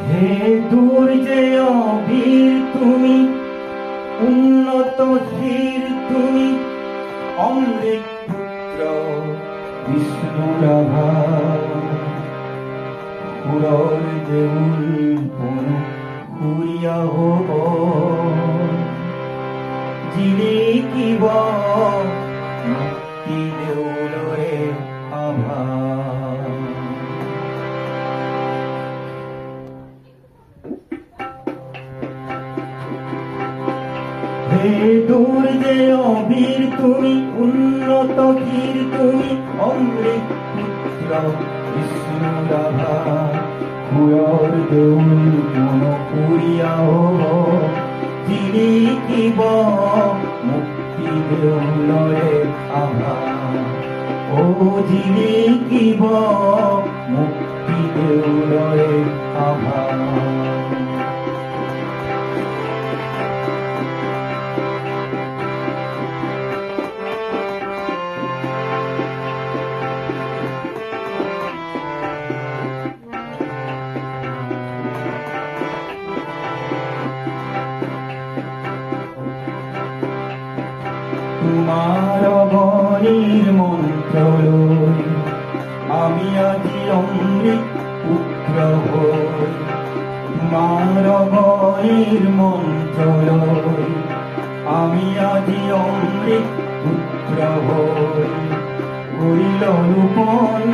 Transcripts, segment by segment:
হে দুর্জে অবীর তুমি, উন্নত শির তুমি, অমৃত পুত্র বিষ্ণুরাভা। পুরর দেউল কোন ঘুরিয়া হব, জিলিকিব মুক্তি দেউলরে আভা। হে দুর্জে অবীর তুমি, উন্নত ধীর তুমি, অমৃত পুত্র বিষ্ণুরাভা। পুরর দেউল কোন পুরিয়া হব, জিলিকিব মুক্তি দেউলরে আভা। ও জিলিকিব মুক্তি দেউলরে আভা। তোমার বনির মন্ত্র লই আমি আজি অমৃত পুত্র হই। তোমার বনির মন্ত্র লই আমি আজি অমৃত পুত্র হই। করিল রূপণ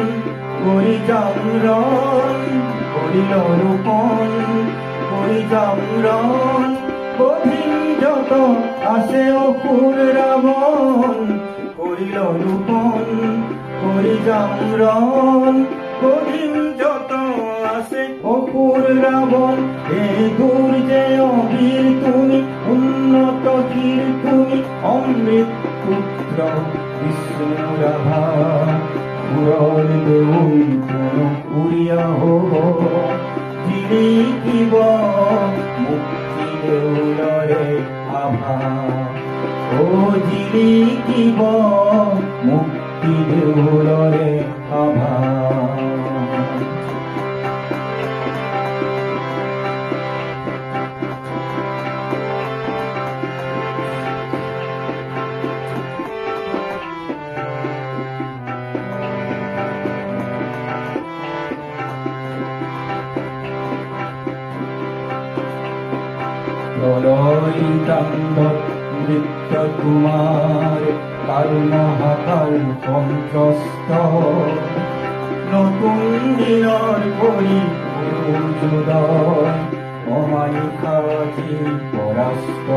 করি জাগরণ, করিল রূপণ করি জাগরণ। কঠিন যত আসে অসুর রাবণ, করিল রূপণ করি জাগরণ। কঠিন যত আসে অসুর রাবণ। হে দুর্জে অবীর তুমি, উন্নত ধীর তুমি, অমৃত পুত্র বিষ্ণুরাভা। পুরর দেউল কোন পুরিয়া হব, জিলিকিব মুক্তি দেউলরে আভা। ও জিলিকিব মুক্তি দেউলরে আভা। প্রলয় তাণ্ডব নৃত্য তোমার, কাল মহাকাল কণ্ঠস্থ। নতুন দিনর করি গুরুজোদয়, অমানিকাজি পরাস্ত।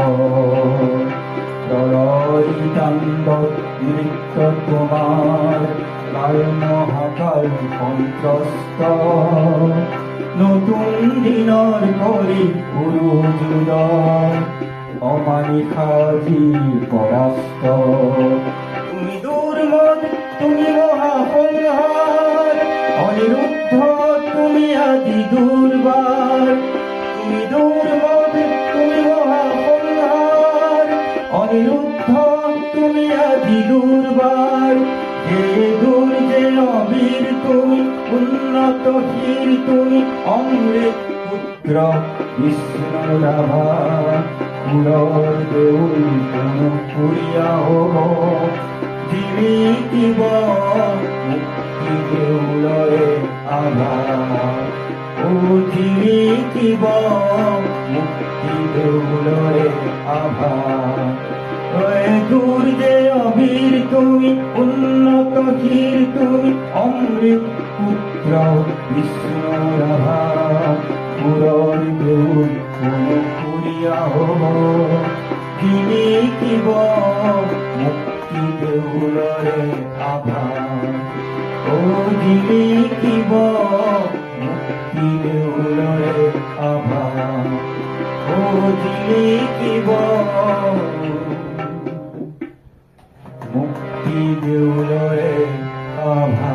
প্রলয় তাণ্ডব নৃত্য তোমার, কাল মহাকাল কণ্ঠস্থ। নতুন দিনর করি গুরুজোদয়, অমানিকাজি পরাস্ত। তুমি দুর্মদ তুমি মহাসংহার, অনিরুদ্ধ তুমি আদি দুর্বার। তুমি দুর্মদ তুমি মহাসংহার, অনিরুদ্ধ তুমি আদি দুর্বার। হে দুর্জে অবীর তুমি, উন্নত ধীর তুমি, অমৃত পুত্র বিষ্ণুরাভা। পুরর দেউল কোন পুরিয়া হব, জিলিকিব মুক্তি দেউলরে আভা। ও জিলিকিব মুক্তি দেউলরে আভা। দুর্জে অবীর তুমি, উন্নত ধীর তুমি, অমৃত পুত্র বিষ্ণুরাভা। পুরর দেউল কোন পুরিয়া হব, জিলিকিব মুক্তি দেউলরে আভা। ও জিলিকিব মুক্তি দেউলরে আভা। ও জিলিকিব মুক্তি দেউলরে আভা।